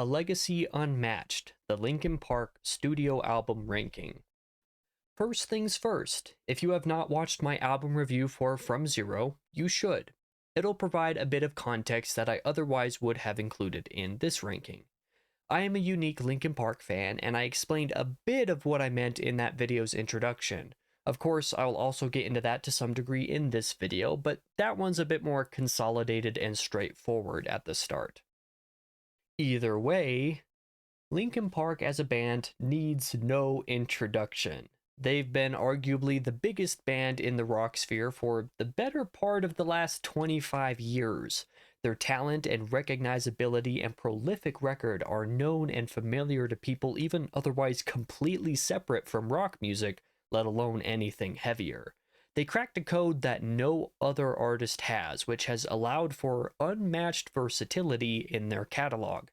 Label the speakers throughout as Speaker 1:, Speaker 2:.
Speaker 1: A Legacy Unmatched, the Linkin Park studio album ranking. First things first, if you have not watched my album review for From Zero, you should. It'll provide a bit of context that I otherwise would have included in this ranking. I am a unique Linkin Park fan, and I explained a bit of what I meant in that video's introduction. Of course, I will also get into that to some degree in this video, but that one's a bit more consolidated and straightforward at the start. Either way, Linkin Park as a band needs no introduction. They've been arguably the biggest band in the rock sphere for the better part of the last 25 years. Their talent and recognizability and prolific record are known and familiar to people even otherwise completely separate from rock music, let alone anything heavier. They cracked a code that no other artist has, which has allowed for unmatched versatility in their catalog.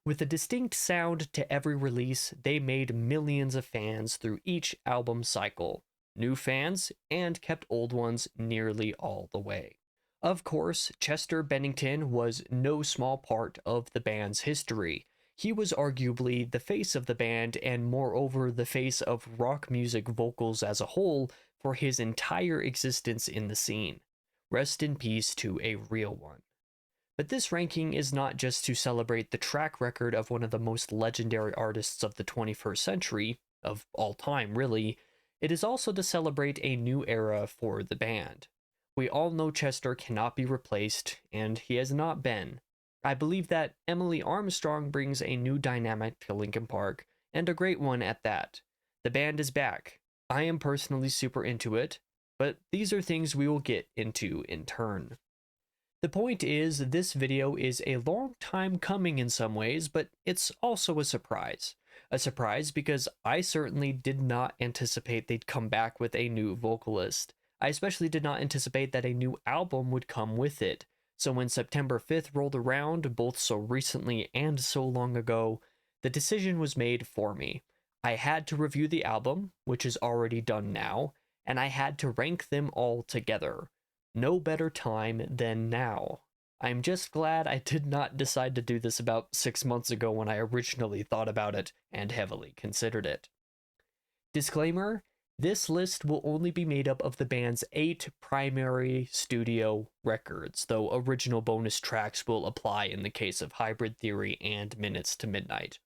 Speaker 1: With a distinct sound to every release, they made millions of fans through each album cycle, new fans, and kept old ones nearly all the way. Of course, Chester Bennington was no small part of the band's history. He was arguably the face of the band and moreover the face of rock music vocals as a whole for his entire existence in the scene. Rest in peace to a real one. But this ranking is not just to celebrate the track record of one of the most legendary artists of the 21st century, of all time really, it is also to celebrate a new era for the band. We all know Chester cannot be replaced, and he has not been. I believe that Emily Armstrong brings a new dynamic to Linkin Park, and a great one at that. The band is back. I am personally super into it, but these are things we will get into in turn. The point is, this video is a long time coming in some ways, but it's also a surprise. A surprise because I certainly did not anticipate they'd come back with a new vocalist. I especially did not anticipate that a new album would come with it. So when September 5th rolled around, both so recently and so long ago, the decision was made for me. I had to review the album, which is already done now, and I had to rank them all together. No better time than now. I'm just glad I did not decide to do this about 6 months ago when I originally thought about it and heavily considered it. Disclaimer, this list will only be made up of the band's 8 primary studio records, though original bonus tracks will apply in the case of Hybrid Theory and Minutes to Midnight.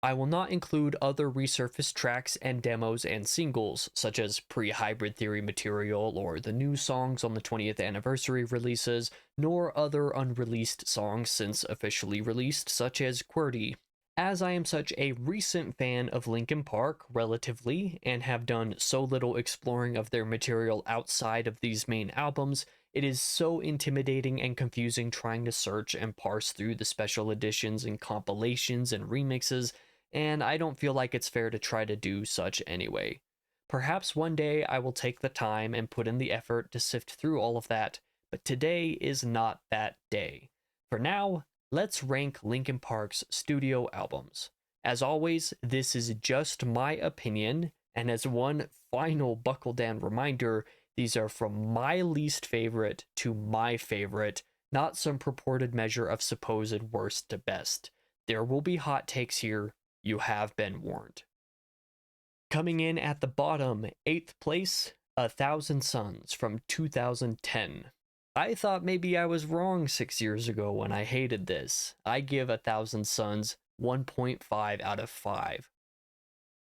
Speaker 1: I will not include other resurfaced tracks and demos and singles, such as pre-Hybrid Theory material or the new songs on the 20th anniversary releases, nor other unreleased songs since officially released, such as QWERTY. As I am such a recent fan of Linkin Park, relatively, and have done so little exploring of their material outside of these main albums, it is so intimidating and confusing trying to search and parse through the special editions and compilations and remixes, and I don't feel like it's fair to try to do such anyway. Perhaps one day I will take the time and put in the effort to sift through all of that, but today is not that day. For now, let's rank Linkin Park's studio albums. As always, this is just my opinion, and as one final buckle down reminder, these are from my least favorite to my favorite, not some purported measure of supposed worst to best. There will be hot takes here. You have been warned. Coming in at the bottom, 8th place, 1,000 Suns from 2010. I thought maybe I was wrong 6 years ago when I hated this. I give 1,000 Suns 1.5 out of 5.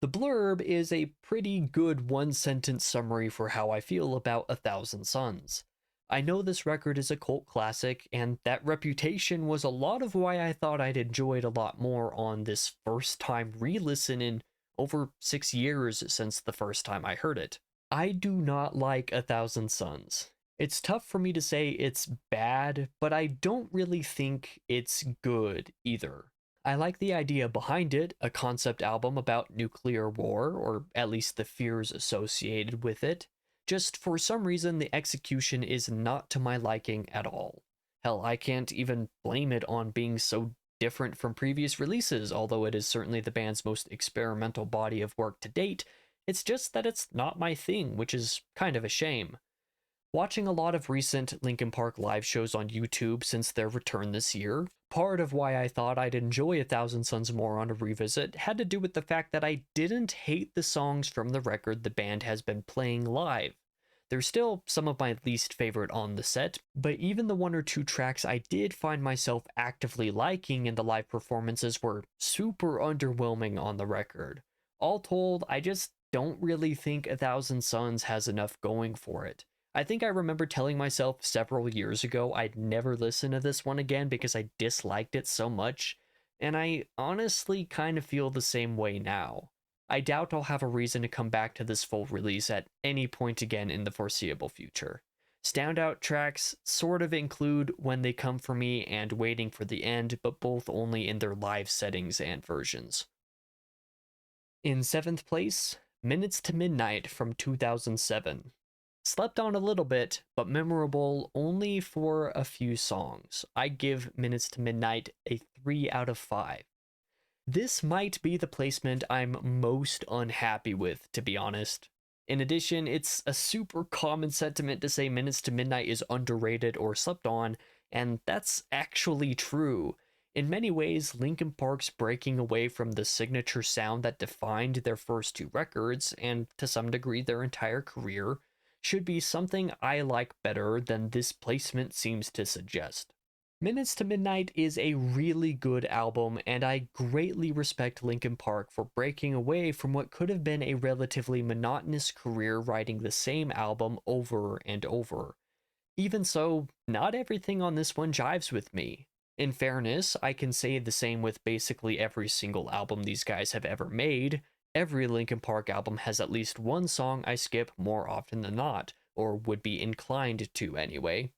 Speaker 1: The blurb is a pretty good one-sentence summary for how I feel about 1,000 Suns. I know this record is a cult classic, and that reputation was a lot of why I thought I'd enjoy it a lot more on this first-time re-listen in over 6 years since the first time I heard it. I do not like 1,000 Suns. It's tough for me to say it's bad, but I don't really think it's good either. I like the idea behind it, a concept album about nuclear war, or at least the fears associated with it. Just for some reason, the execution is not to my liking at all. Hell, I can't even blame it on being so different from previous releases, although it is certainly the band's most experimental body of work to date. It's just that it's not my thing, which is kind of a shame. Watching a lot of recent Linkin Park live shows on YouTube since their return this year, part of why I thought I'd enjoy A Thousand Suns more on a revisit had to do with the fact that I didn't hate the songs from the record the band has been playing live. They're still some of my least favorite on the set, but even the one or two tracks I did find myself actively liking in the live performances were super underwhelming on the record. All told, I just don't really think A Thousand Suns has enough going for it. I think I remember telling myself several years ago I'd never listen to this one again because I disliked it so much, and I honestly kind of feel the same way now. I doubt I'll have a reason to come back to this full release at any point again in the foreseeable future. Standout tracks sort of include When They Come For Me and Waiting for the End, but both only in their live settings and versions. In 7th place, Minutes to Midnight from 2007. Slept on a little bit, but memorable only for a few songs. I give Minutes to Midnight a 3 out of 5. This might be the placement I'm most unhappy with, to be honest. In addition, it's a super common sentiment to say Minutes to Midnight is underrated or slept on, and that's actually true. In many ways, Linkin Park's breaking away from the signature sound that defined their first two records, and to some degree their entire career, should be something I like better than this placement seems to suggest. Minutes to Midnight is a really good album, and I greatly respect Linkin Park for breaking away from what could have been a relatively monotonous career writing the same album over and over. Even so, not everything on this one jives with me. In fairness, I can say the same with basically every single album these guys have ever made. Every Linkin Park album has at least one song I skip more often than not, or would be inclined to anyway.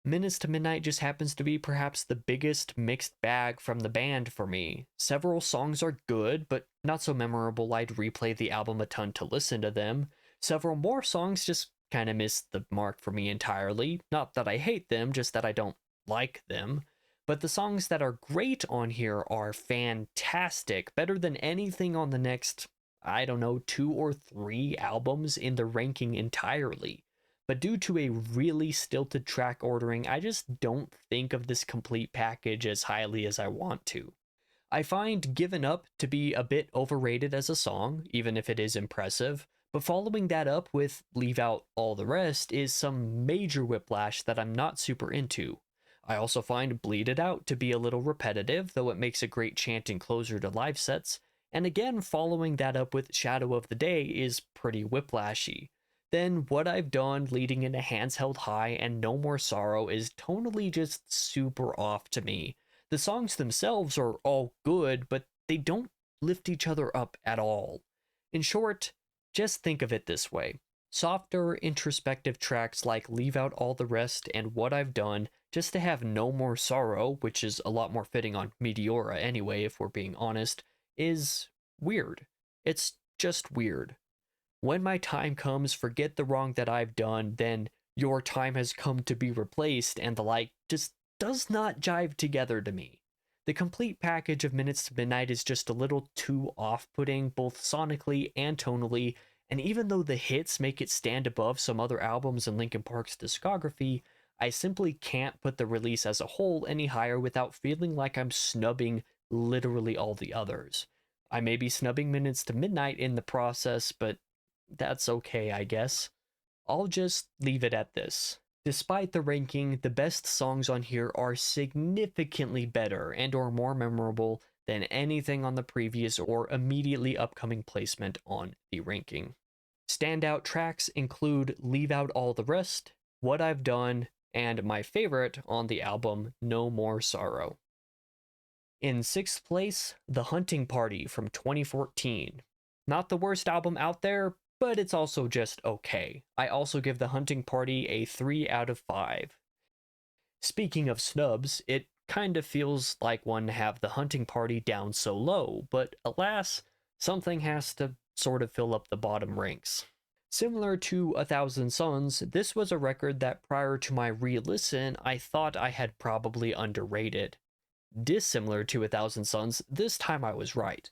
Speaker 1: Minutes to Midnight just happens to be perhaps the biggest mixed bag from the band for me. Several songs are good, but not so memorable I'd replay the album a ton to listen to them. Several more songs just kind of miss the mark for me entirely. Not that I hate them, just that I don't like them. But the songs that are great on here are fantastic, better than anything on the next, I don't know, 2 or 3 albums in the ranking entirely. But due to a really stilted track ordering, I just don't think of this complete package as highly as I want to. I find Given Up to be a bit overrated as a song, even if it is impressive, but following that up with Leave Out All the Rest is some major whiplash that I'm not super into. I also find Bleed It Out to be a little repetitive, though it makes a great chanting closer to live sets, and again following that up with Shadow of the Day is pretty whiplashy. Then What I've Done leading into Hands Held High and No More Sorrow is tonally just super off to me. The songs themselves are all good, but they don't lift each other up at all. In short, just think of it this way. Softer, introspective tracks like Leave Out All the Rest and What I've Done, just to have No More Sorrow, which is a lot more fitting on Meteora anyway, if we're being honest, is weird. It's just weird. When my time comes, forget the wrong that I've done, then your time has come to be replaced, and the like just does not jive together to me. The complete package of Minutes to Midnight is just a little too off-putting, both sonically and tonally, and even though the hits make it stand above some other albums in Linkin Park's discography, I simply can't put the release as a whole any higher without feeling like I'm snubbing literally all the others. I may be snubbing Minutes to Midnight in the process, but that's okay, I guess. I'll just leave it at this. Despite the ranking, the best songs on here are significantly better and or more memorable than anything on the previous or immediately upcoming placement on the ranking. Standout tracks include Leave Out All the Rest, What I've Done, and my favorite on the album, No More Sorrow. In 6th place, The Hunting Party from 2014. Not the worst album out there, but it's also just okay. I also give The Hunting Party a 3 out of 5. Speaking of snubs, it kind of feels like one to have The Hunting Party down so low, but alas, something has to sort of fill up the bottom ranks. Similar to A Thousand Suns, this was a record that prior to my re-listen, I thought I had probably underrated. Dissimilar to A Thousand Suns, this time I was right.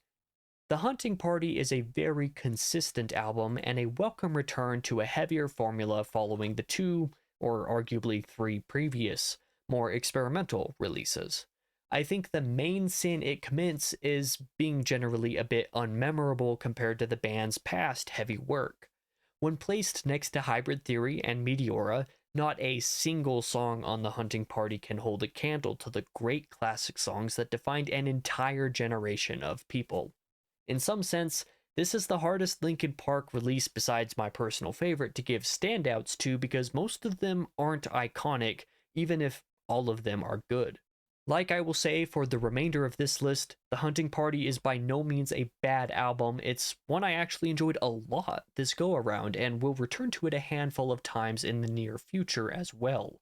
Speaker 1: The Hunting Party is a very consistent album and a welcome return to a heavier formula following the two, or arguably 3 previous, more experimental releases. I think the main sin it commits is being generally a bit unmemorable compared to the band's past heavy work. When placed next to Hybrid Theory and Meteora, not a single song on The Hunting Party can hold a candle to the great classic songs that defined an entire generation of people. In some sense, this is the hardest Linkin Park release besides my personal favorite to give standouts to because most of them aren't iconic, even if all of them are good. Like I will say for the remainder of this list, The Hunting Party is by no means a bad album. It's one I actually enjoyed a lot this go around and will return to it a handful of times in the near future as well.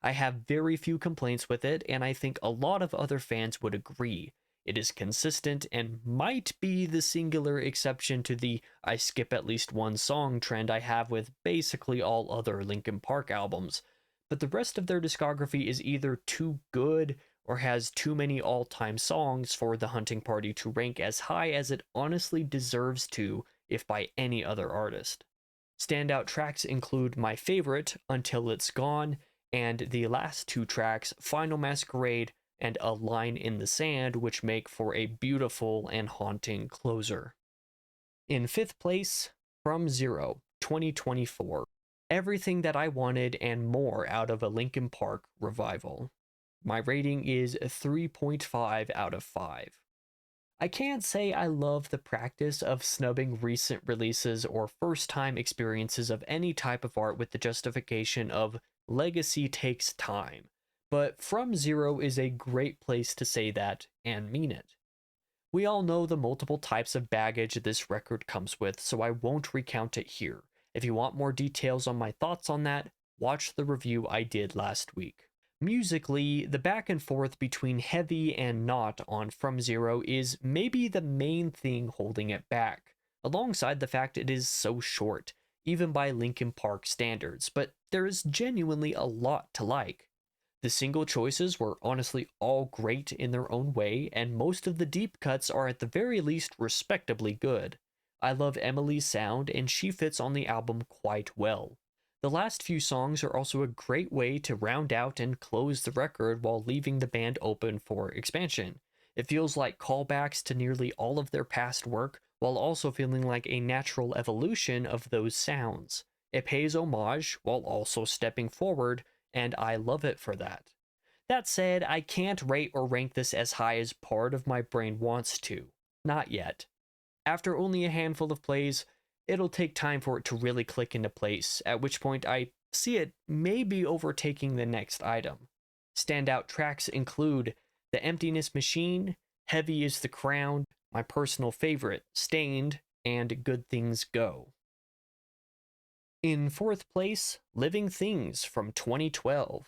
Speaker 1: I have very few complaints with it, and I think a lot of other fans would agree. It is consistent and might be the singular exception to the I skip at least one song trend I have with basically all other Linkin Park albums. But the rest of their discography is either too good or has too many all time songs for The Hunting Party to rank as high as it honestly deserves to, if by any other artist. Standout tracks include my favorite, Until It's Gone, and the last 2 tracks, Final Masquerade and A Line in the Sand, which make for a beautiful and haunting closer. In 5th place, From Zero, 2024. Everything that I wanted and more out of a Linkin Park revival. My rating is 3.5 out of 5. I can't say I love the practice of snubbing recent releases or first time experiences of any type of art with the justification of legacy takes time, but From Zero is a great place to say that and mean it. We all know the multiple types of baggage this record comes with, so I won't recount it here. If you want more details on my thoughts on that, watch the review I did last week. Musically, the back and forth between heavy and not on From Zero is maybe the main thing holding it back, alongside the fact it is so short, even by Linkin Park standards, but there is genuinely a lot to like. The single choices were honestly all great in their own way, and most of the deep cuts are at the very least respectably good. I love Emily's sound, and she fits on the album quite well. The last few songs are also a great way to round out and close the record while leaving the band open for expansion. It feels like callbacks to nearly all of their past work, while also feeling like a natural evolution of those sounds. It pays homage while also stepping forward, and I love it for that. That said, I can't rate or rank this as high as part of my brain wants to. Not yet. After only a handful of plays, it'll take time for it to really click into place, at which point I see it maybe overtaking the next item. Standout tracks include The Emptiness Machine, Heavy is the Crown, my personal favorite, Stained, and Good Things Go. In 4th place, Living Things from 2012.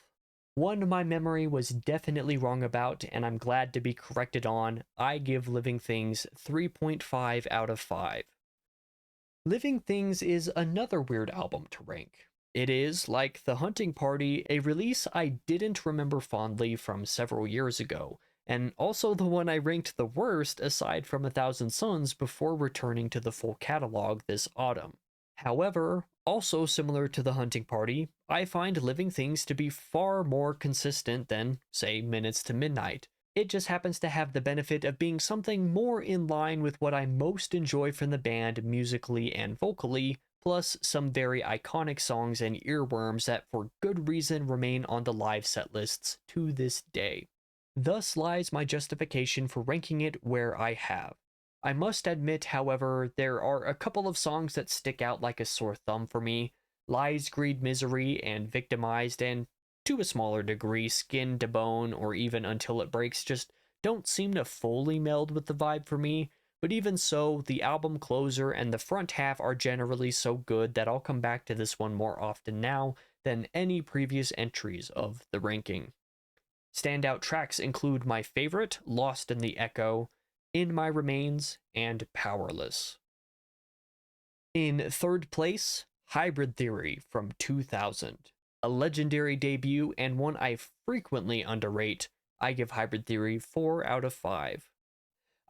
Speaker 1: One my memory was definitely wrong about, and I'm glad to be corrected on. I give Living Things 3.5 out of 5. Living Things is another weird album to rank. It is, like The Hunting Party, a release I didn't remember fondly from several years ago, and also the one I ranked the worst aside from A Thousand Suns before returning to the full catalog this autumn. However, also similar to The Hunting Party, I find Living Things to be far more consistent than, say, Minutes to Midnight. It just happens to have the benefit of being something more in line with what I most enjoy from the band musically and vocally, plus some very iconic songs and earworms that for good reason remain on the live set lists to this day. Thus lies my justification for ranking it where I have. I must admit, however, there are a couple of songs that stick out like a sore thumb for me. Lies, Greed, Misery, and Victimized, and to a smaller degree, Skin to Bone, or even Until It Breaks, just don't seem to fully meld with the vibe for me. But even so, the album closer and the front half are generally so good that I'll come back to this one more often now than any previous entries of the ranking. Standout tracks include my favorite, Lost in the Echo, In My Remains, and Powerless. In 3rd place, Hybrid Theory from 2000. A legendary debut and one I frequently underrate. I give Hybrid Theory 4 out of 5.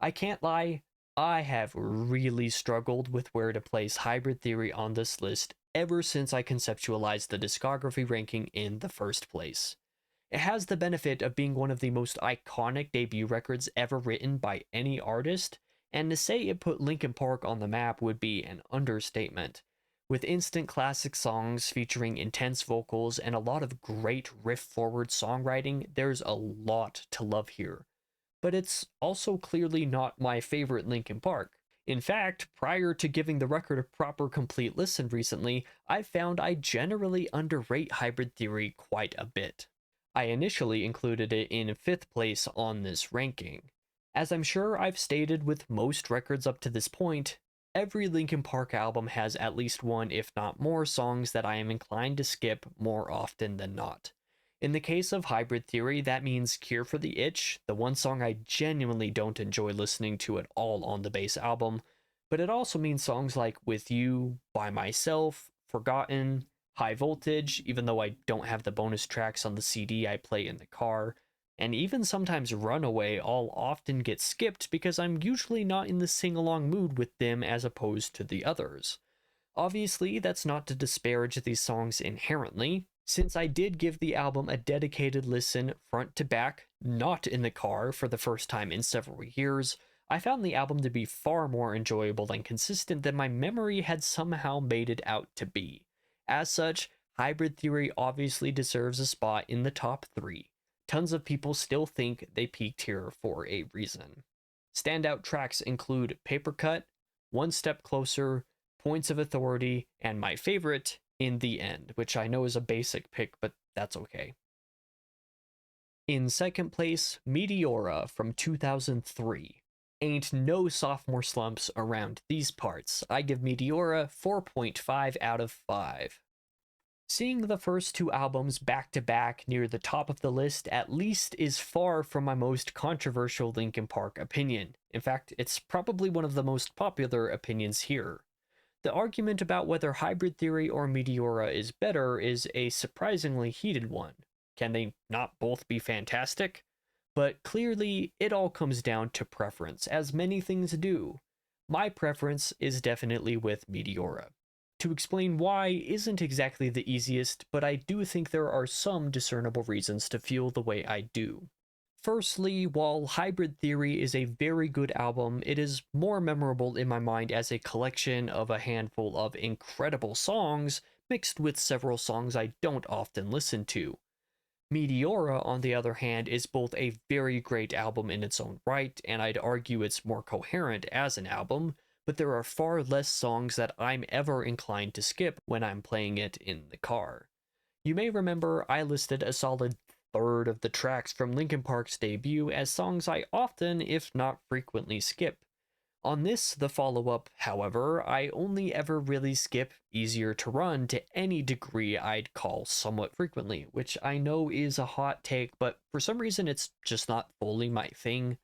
Speaker 1: I can't lie, I have really struggled with where to place Hybrid Theory on this list ever since I conceptualized the discography ranking in the first place. It has the benefit of being one of the most iconic debut records ever written by any artist, and to say it put Linkin Park on the map would be an understatement. With instant classic songs featuring intense vocals and a lot of great riff forward songwriting, there's a lot to love here. But it's also clearly not my favorite Linkin Park. In fact, prior to giving the record a proper complete listen recently, I found I generally underrate Hybrid Theory quite a bit. I initially included it in 5th place on this ranking. As I'm sure I've stated with most records up to this point, every Linkin Park album has at least one, if not more, songs that I am inclined to skip more often than not. In the case of Hybrid Theory, that means Cure for the Itch, the one song I genuinely don't enjoy listening to at all on the base album, but it also means songs like With You, By Myself, Forgotten, High Voltage, even though I don't have the bonus tracks on the CD I play in the car, and even sometimes Runaway all often get skipped because I'm usually not in the sing-along mood with them as opposed to the others. Obviously, that's not to disparage these songs inherently, since I did give the album a dedicated listen front to back, not in the car, for the first time in several years. I found the album to be far more enjoyable and consistent than my memory had somehow made it out to be. As such, Hybrid Theory obviously deserves a spot in the top 3. Tons of people still think they peaked here for a reason. Standout tracks include Paper Cut, One Step Closer, Points of Authority, and my favorite, In the End, which I know is a basic pick, but that's okay. In 2nd place, Meteora from 2003. Ain't no sophomore slumps around these parts. I give Meteora 4.5 out of 5. Seeing the first 2 albums back to back near the top of the list at least is far from my most controversial Linkin Park opinion. In fact, it's probably one of the most popular opinions here. The argument about whether Hybrid Theory or Meteora is better is a surprisingly heated one. Can they not both be fantastic? But clearly, it all comes down to preference, as many things do. My preference is definitely with Meteora. To explain why isn't exactly the easiest, but I do think there are some discernible reasons to feel the way I do. Firstly, while Hybrid Theory is a very good album, it is more memorable in my mind as a collection of a handful of incredible songs mixed with several songs I don't often listen to. Meteora, on the other hand, is both a very great album in its own right, and I'd argue it's more coherent as an album, but there are far less songs that I'm ever inclined to skip when I'm playing it in the car. You may remember I listed a solid third of the tracks from Linkin Park's debut as songs I often, if not frequently, skip. On this, the follow-up, however, I only ever really skip Easier to Run to any degree I'd call somewhat frequently, which I know is a hot take, but for some reason it's just not fully my thing.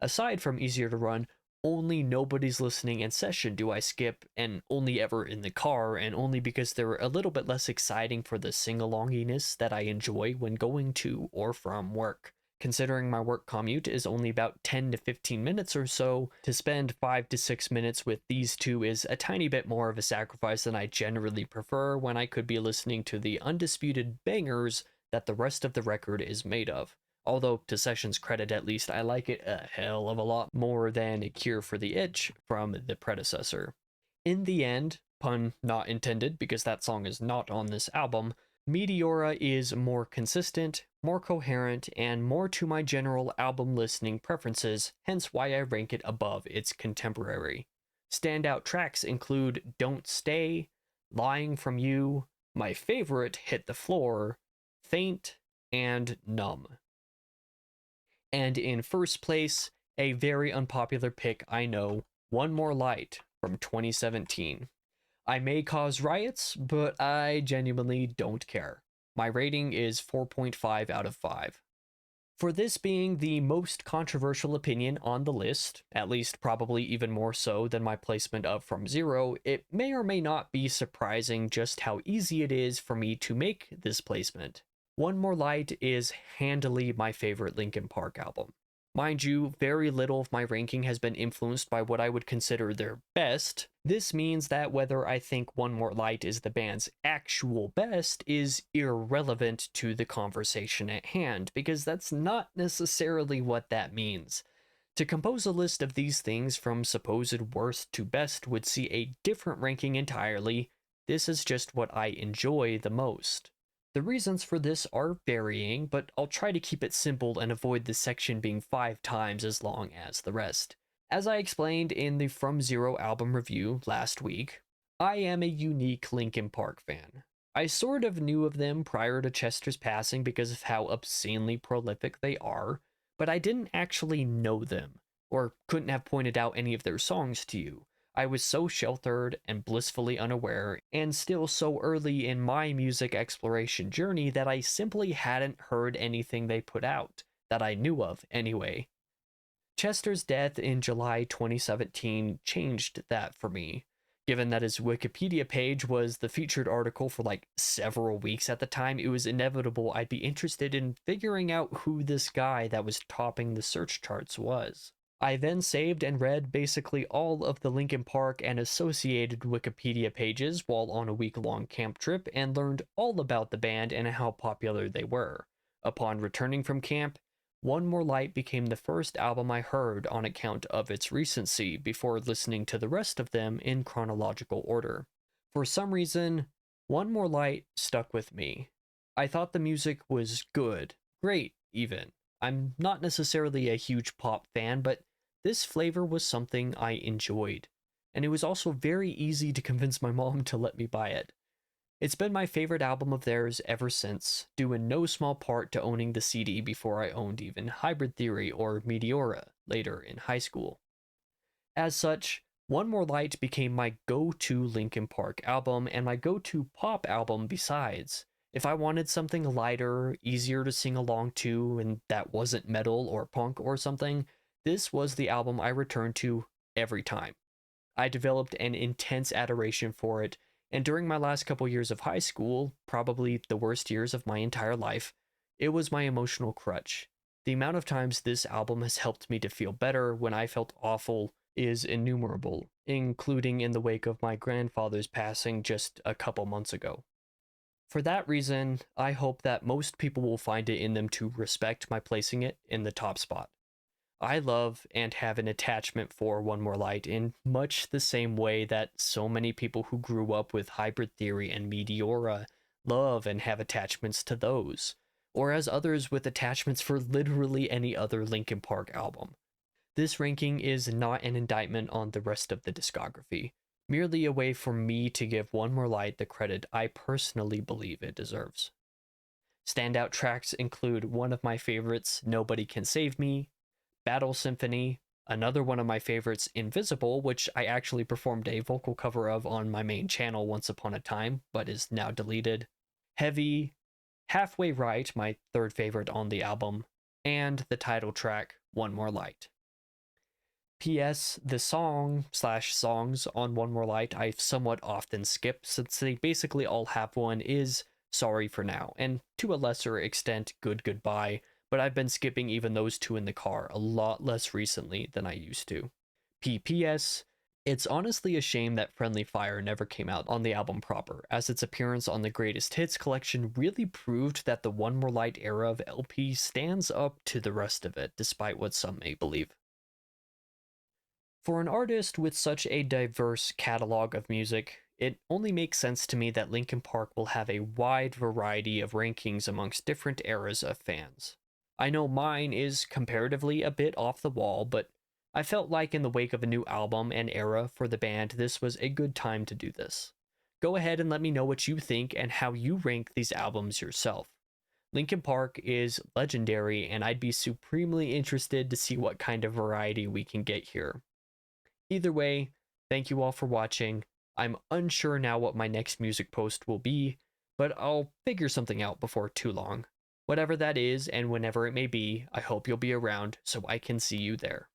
Speaker 1: Aside from Easier to Run, only Nobody's Listening and Session do I skip, and only ever in the car, and only because they're a little bit less exciting for the sing-alonginess that I enjoy when going to or from work. Considering my work commute is only about 10 to 15 minutes or so, to spend 5 to 6 minutes with these two is a tiny bit more of a sacrifice than I generally prefer when I could be listening to the undisputed bangers that the rest of the record is made of. Although, to Session's credit at least, I like it a hell of a lot more than Cure for the Itch from the predecessor. In the end, pun not intended because that song is not on this album, Meteora is more consistent, more coherent, and more to my general album listening preferences, hence why I rank it above its contemporary. Standout tracks include Don't Stay, Lying From You, my favorite Hit the Floor, Faint, and Numb. And in first place, a very unpopular pick, I know, One More Light from 2017. I may cause riots, but I genuinely don't care. My rating is 4.5 out of 5. For this being the most controversial opinion on the list, at least probably even more so than my placement of From Zero, it may or may not be surprising just how easy it is for me to make this placement. One More Light is handily my favorite Linkin Park album. Mind you, very little of my ranking has been influenced by what I would consider their best. This means that whether I think One More Light is the band's actual best is irrelevant to the conversation at hand, because that's not necessarily what that means. To compose a list of these things from supposed worst to best would see a different ranking entirely. This is just what I enjoy the most. The reasons for this are varying, but I'll try to keep it simple and avoid this section being 5 times as long as the rest. As I explained in the From Zero album review last week, I am a unique Linkin Park fan. I sort of knew of them prior to Chester's passing because of how obscenely prolific they are, but I didn't actually know them, or couldn't have pointed out any of their songs to you. I was so sheltered and blissfully unaware, and still so early in my music exploration journey that I simply hadn't heard anything they put out, that I knew of anyway. Chester's death in July 2017 changed that for me. Given that his Wikipedia page was the featured article for like several weeks at the time, it was inevitable I'd be interested in figuring out who this guy that was topping the search charts was. I then saved and read basically all of the Linkin Park and associated Wikipedia pages while on a week-long camp trip and learned all about the band and how popular they were. Upon returning from camp, One More Light became the first album I heard on account of its recency before listening to the rest of them in chronological order. For some reason, One More Light stuck with me. I thought the music was good, great even. I'm not necessarily a huge pop fan, but this flavor was something I enjoyed, and it was also very easy to convince my mom to let me buy it. It's been my favorite album of theirs ever since, due in no small part to owning the CD before I owned even Hybrid Theory or Meteora later in high school. As such, One More Light became my go-to Linkin Park album and my go-to pop album besides. If I wanted something lighter, easier to sing along to, and that wasn't metal or punk or something, this was the album I returned to every time. I developed an intense adoration for it, and during my last couple years of high school, probably the worst years of my entire life, it was my emotional crutch. The amount of times this album has helped me to feel better when I felt awful is innumerable, including in the wake of my grandfather's passing just a couple months ago. For that reason, I hope that most people will find it in them to respect my placing it in the top spot. I love and have an attachment for One More Light in much the same way that so many people who grew up with Hybrid Theory and Meteora love and have attachments to those, or as others with attachments for literally any other Linkin Park album. This ranking is not an indictment on the rest of the discography, merely a way for me to give One More Light the credit I personally believe it deserves. Standout tracks include one of my favorites, Nobody Can Save Me, Battle Symphony, another one of my favorites, Invisible, which I actually performed a vocal cover of on my main channel once upon a time, but is now deleted, Heavy, Halfway Right, my third favorite on the album, and the title track, One More Light. P.S. The songs on One More Light I somewhat often skip since they basically all have one is Sorry for Now, and to a lesser extent Good Goodbye, but I've been skipping even those two in the car a lot less recently than I used to. P.P.S. It's honestly a shame that Friendly Fire never came out on the album proper, as its appearance on the Greatest Hits collection really proved that the One More Light era of LP stands up to the rest of it, despite what some may believe. For an artist with such a diverse catalog of music, it only makes sense to me that Linkin Park will have a wide variety of rankings amongst different eras of fans. I know mine is comparatively a bit off the wall, but I felt like in the wake of a new album and era for the band, this was a good time to do this. Go ahead and let me know what you think and how you rank these albums yourself. Linkin Park is legendary, and I'd be supremely interested to see what kind of variety we can get here. Either way, thank you all for watching. I'm unsure now what my next music post will be, but I'll figure something out before too long. Whatever that is, and whenever it may be, I hope you'll be around so I can see you there.